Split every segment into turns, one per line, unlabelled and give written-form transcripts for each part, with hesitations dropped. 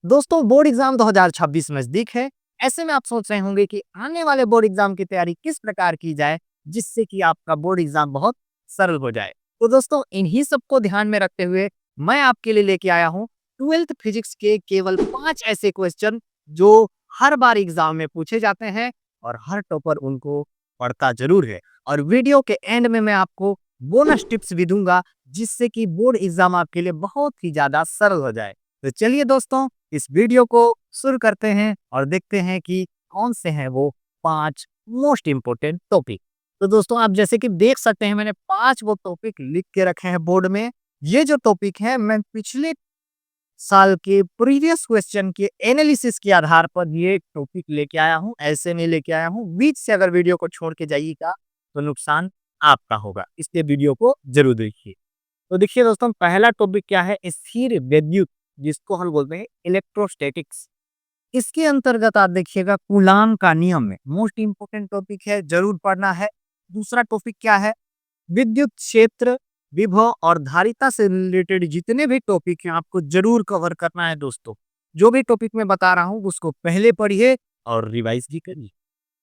दोस्तों board exam 2026 नजदीक है। ऐसे में आप सोच रहे होंगे कि आने वाले बोर्ड एग्जाम की तैयारी किस प्रकार की जाए जिससे कि आपका बोर्ड एग्जाम बहुत सरल हो जाए। तो दोस्तों इन्हीं सबको ध्यान में रखते हुए मैं आपके लिए लेके आया हूँ 12th फिजिक्स के केवल 5 ऐसे क्वेश्चन जो हर बार एग्जाम में पूछे जाते हैं और हर टॉपर उनको पढ़ता जरूर है। और वीडियो के एंड में मैं आपको बोनस टिप्स भी दूंगा जिससे कि बोर्ड एग्जाम आपके लिए बहुत ही ज्यादा सरल हो जाए। तो चलिए दोस्तों इस वीडियो को शुरू करते हैं और देखते हैं कि कौन से हैं वो 5 मोस्ट इंपोर्टेंट टॉपिक। तो दोस्तों आप जैसे कि देख सकते हैं मैंने 5 वो टॉपिक लिख के रखे हैं बोर्ड में। ये जो टॉपिक है मैं पिछले साल के प्रीवियस क्वेश्चन के एनालिसिस के आधार पर ये टॉपिक लेके आया हूँ। ऐसे में लेके आया हूँ, बीच से अगर वीडियो को छोड़ के जाइएगा तो नुकसान आपका होगा, इसलिए वीडियो को जरूर देखिए। तो देखिए दोस्तों पहला टॉपिक क्या है, स्थिर विद्युत जिसको हम बोलते हैं इलेक्ट्रोस्टैटिक्स। इसके अंतर्गत आप देखिएगा कूलाम का नियम है, मोस्ट इंपोर्टेंट टॉपिक है, जरूर पढ़ना है। दूसरा टॉपिक क्या है, विद्युत क्षेत्र, विभव और धारिता से रिलेटेड जितने भी टॉपिक हैं आपको जरूर कवर करना है दोस्तों। जो भी टॉपिक मैं बता रहा हूं उसको पहले पढ़िए और रिवाइज भी करिए।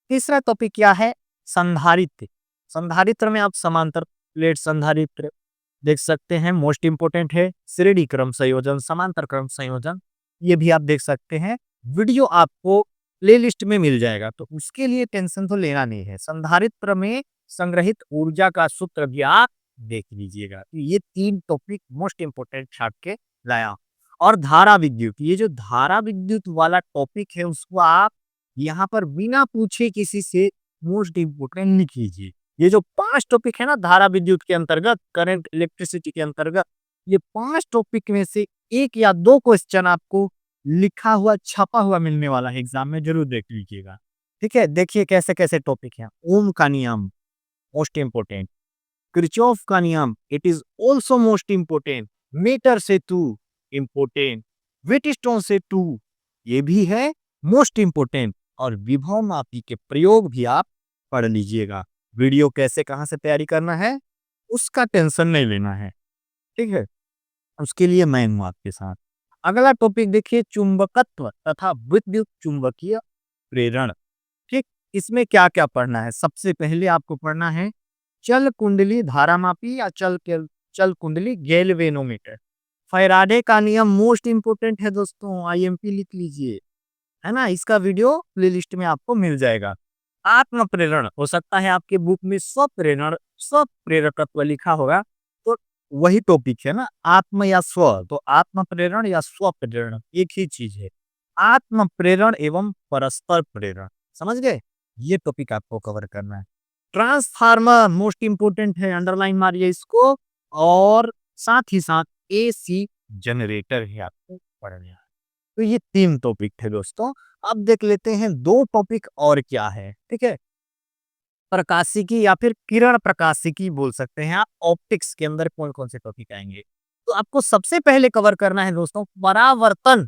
तीसरा टॉपिक क्या है, संधारित्र। संधारित्र में आप समांतर प्लेट संधारित्र देख सकते हैं, मोस्ट इंपोर्टेंट है। श्रेणी क्रम संयोजन, समांतर क्रम संयोजन, ये भी आप देख सकते हैं। वीडियो आपको प्लेलिस्ट में मिल जाएगा तो उसके लिए टेंशन तो लेना नहीं है। संधारित्र में संग्रहित ऊर्जा का सूत्र भी आप देख लीजिएगा। तो ये 3 टॉपिक मोस्ट इंपोर्टेंट छाप के लाया। और धारा विद्युत, ये जो धारा विद्युत वाला टॉपिक है उसको आप यहाँ पर बिना पूछे किसी से मोस्ट इंपोर्टेंट लिख लीजिए। ये जो 5 टॉपिक है ना धारा विद्युत के अंतर्गत, करंट इलेक्ट्रिसिटी के अंतर्गत, ये 5 टॉपिक में से 1 या 2 क्वेश्चन आपको लिखा हुआ छपा हुआ मिलने वाला है एग्जाम में, जरूर देख लीजिएगा। ठीक है, देखिए कैसे कैसे टॉपिक है। ओम का नियम मोस्ट इंपोर्टेंट, किरचॉफ का नियम it is also most important, metre से टू इंपोर्टेंट, व्हीटस्टोन से टू ये भी है मोस्ट इंपोर्टेंट। और विभव मापी के प्रयोग भी आप पढ़ लीजिएगा। वीडियो कैसे कहां से तैयारी करना है उसका टेंशन नहीं लेना है, ठीक है, उसके लिए मैं हूं आपके साथ। अगला टॉपिक देखिए, चुंबकत्व तथा विद्युत चुंबकीय प्रेरण। ठीक, इसमें क्या क्या पढ़ना है, सबसे पहले आपको पढ़ना है चल कुंडली धारामापी या चल कुंडली गैल्वेनोमीटर। फैराडे का नियम मोस्ट इंपोर्टेंट है दोस्तों, आईएमपी लिख लीजिए, है ना। इसका वीडियो प्लेलिस्ट में आपको मिल जाएगा। आत्म प्रेरण, हो सकता है आपके बुक में स्वप्रेरण स्वप्रेरकत्व लिखा होगा, तो वही टॉपिक है ना, आत्म या स्व, तो आत्म प्रेरण या स्व प्रेरण एक ही चीज है। आत्म प्रेरण एवं परस्पर प्रेरण, समझ गए, ये टॉपिक आपको कवर करना है। ट्रांसफार्मर मोस्ट इंपोर्टेंट है, अंडरलाइन मारिए इसको। और साथ ही साथ एसी जनरेटर है आपको पढ़ना है। तो ये 3 टॉपिक थे दोस्तों। अब देख लेते हैं 2 टॉपिक और क्या है, ठीक है। प्रकाशिकी या फिर किरण प्रकाशिकी बोल सकते हैं आप, ऑप्टिक्स के अंदर कौन कौन से टॉपिक आएंगे। तो आपको सबसे पहले कवर करना है दोस्तों परावर्तन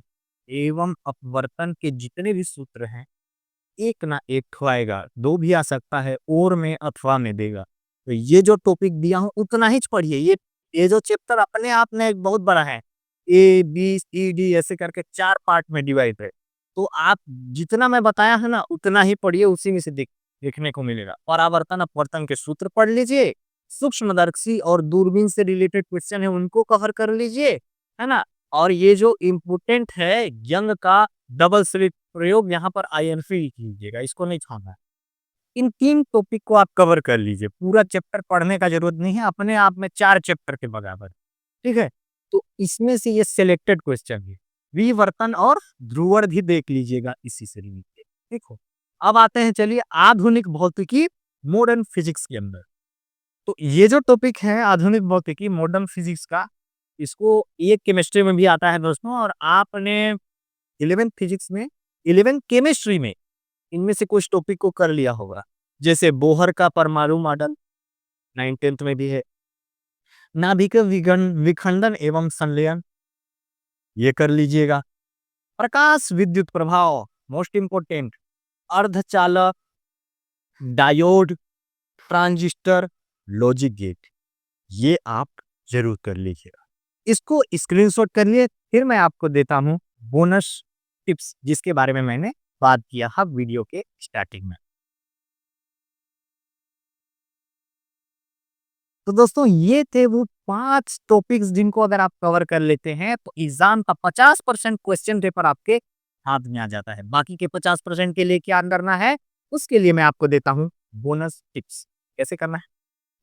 एवं अपवर्तन के जितने भी सूत्र हैं, एक ना एक ठो आएगा, 2 भी आ सकता है, और में अथवा में देगा। तो ये जो टॉपिक दिया हूं उतना ही पढ़िए। ये जो चैप्टर अपने आप में एक बहुत बड़ा है, ए बी सी डी ऐसे करके 4 पार्ट में डिवाइड है। तो आप जितना मैं बताया है ना उतना ही पढ़िए, उसी में से देखने को मिलेगा। परावर्तन अपवर्तन के सूत्र पढ़ लीजिए, सूक्ष्मदर्शी और दूरबीन से रिलेटेड क्वेश्चन है उनको कवर कर लीजिए, है ना। और ये जो इम्पोर्टेंट है यंग का डबल स्लिट प्रयोग, यहाँ पर आईएनसी लिख लीजिएगा, इसको नहीं छोड़ना है। इन 3 टॉपिक को आप कवर कर लीजिए, पूरा चैप्टर पढ़ने का जरूरत नहीं है, अपने आप में 4 चैप्टर के बराबर, ठीक है। तो इसमें से ये सिलेक्टेड क्वेश्चन है, विवर्तन और ध्रुवण भी देख लीजिएगा इसी से रिलेटेड, ठीक हो। अब आते हैं चलिए आधुनिक भौतिकी मॉडर्न फिजिक्स के अंदर। तो ये जो टॉपिक है आधुनिक भौतिकी मॉडर्न फिजिक्स का, इसको एक केमिस्ट्री में भी आता है दोस्तों, और आपने 11th फिजिक्स में, 11th केमिस्ट्री में इनमें से कुछ टॉपिक को कर लिया होगा। जैसे बोहर का परमाणु मॉडल 9th में भी है, नाभिक विखंडन एवं संलयन ये कर लीजिएगा, प्रकाश विद्युत प्रभाव मोस्ट इंपोर्टेंट, अर्धचालक, डायोड, ट्रांजिस्टर, लॉजिक गेट, ये आप जरूर कर लीजिएगा। इसको स्क्रीनशॉट कर लिए, फिर मैं आपको देता हूं बोनस टिप्स जिसके बारे में मैंने बात किया था वीडियो के स्टार्टिंग में। तो दोस्तों ये थे वो 5 टॉपिक्स जिनको अगर आप कवर कर लेते हैं तो एग्जाम का 50% क्वेश्चन पेपर आपके हाथ में आ जाता है। बाकी के 50% के लिए क्या करना है, उसके लिए मैं आपको देता हूँ बोनस टिप्स। कैसे करना है?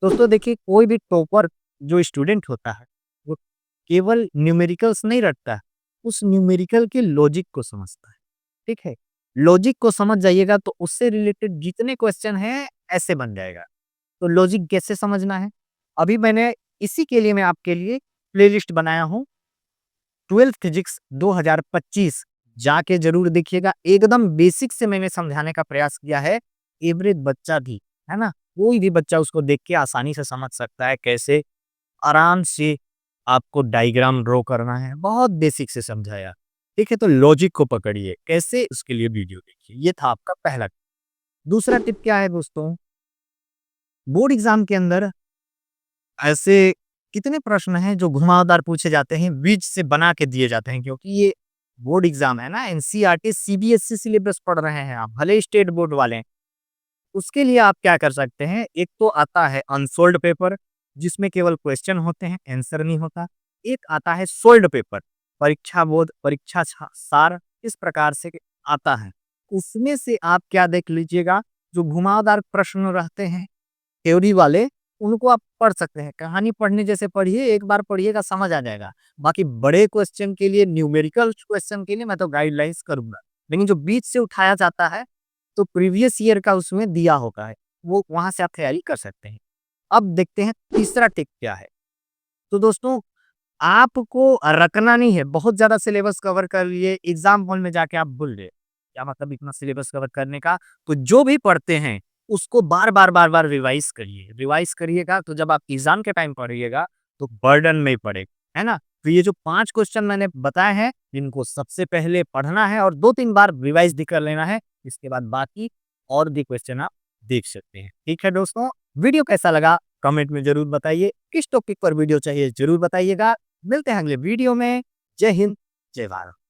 दोस्तों देखिए, कोई भी टॉपर जो स्टूडेंट होता है, वो केवल न्यूमेरिकल्स नहीं रटता है, उस न्यूमेरिकल के लॉजिक को समझता है। ठीक है? लॉजिक को समझ जाइएगा तो उससे रिलेटेड जितने क्वेश्चन हैं ऐसे बन जाएगा। तो लॉजिक कैसे समझना है? अभी मैंने इसी के लिए मैं आपके लिए प्लेलिस्ट बनाया हूँ 12th फिजिक्स 2025, जाके ज़रूर देखिएगा। एकदम बेसिक से मैंने समझाने का प्रयास किया है, एवरेज बच्चा भी, है ना? कोई भी बच्चा उसको देख के आसानी से समझ सकता है कैसे आराम से आपको डायग्राम ड्रॉ करना है, बहुत बेसिक से समझाया। ठीक है? तो लॉजिक को पकड़िए, कैसे उसके लिए वीडियो देखिए। ये था आपका पहला। दूसरा टिप क्या है दोस्तों? बोर्ड एग्ज़ाम के अंदर ऐसे कितने प्रश्न हैं जो घुमावदार पूछे जाते हैं, बीच से बना के दिए जाते हैं, क्योंकि ये बोर्ड एग्जाम है ना, एनसीईआरटी सीबीएसई सिलेबस पढ़ रहे हैं आप, भले स्टेट बोर्ड वाले हैं। उसके लिए आप क्या कर सकते हैं, एक तो आता है अनसोल्ड पेपर जिसमें केवल क्वेश्चन होते हैं, आंसर नहीं होता। एक आता है सोल्ड पेपर, परीक्षा बोध परीक्षा सार, इस प्रकार से आता है। उसमें से आप क्या देख लीजिएगा, जो घुमावदार प्रश्न रहते हैं थ्योरी वाले, उनको आप पढ़ सकते हैं। कहानी पढ़ने जैसे पढ़िए, एक बार पढ़िएगा समझ आ जाएगा। बाकी बड़े क्वेश्चन के लिए, न्यूमेरिकल क्वेश्चन के लिए मैं तो गाइडलाइंस करूँगा। लेकिन जो बीच से उठाया जाता है, तो प्रीवियस ईयर का उसमें दिया होगा है, वो वहाँ से आप तैयारी कर सकते हैं। अब देखते हैं तीसरा टिप क्या है। तो दोस्तों, आपको रटना नहीं है, बहुत ज़्यादा सिलेबस कवर कर लिए, एग्ज़ाम हॉल में जाके आप भूल गए। क्या मतलब इतना सिलेबस कवर करने का? तो जो भी पढ़ते हैं, उसको बार-बार, बार-बार रिवाइज़ करिए। रिवाइज़ करिएगा तो जब आप एग्ज़ाम के टाइम पढ़िएगा, तो बर्डन नहीं पड़ेगा, है ना? तो ये जो 5 क्वेश्चन मैंने बताए हैं, इनको सबसे पहले पढ़ना है और 2-3 बार रिवाइज़ भी कर लेना है। इसके बाद बाकी और भी क्वेश्चन आप देख सकते हैं। ठीक है दोस्तों, वीडियो कैसा लगा कमेंट में ज़रूर बताइए। किस टॉपिक पर वीडियो चाहिए ज़रूर बताइएगा। मिलते हैं अगले वीडियो में। जय हिंद, जय भारत।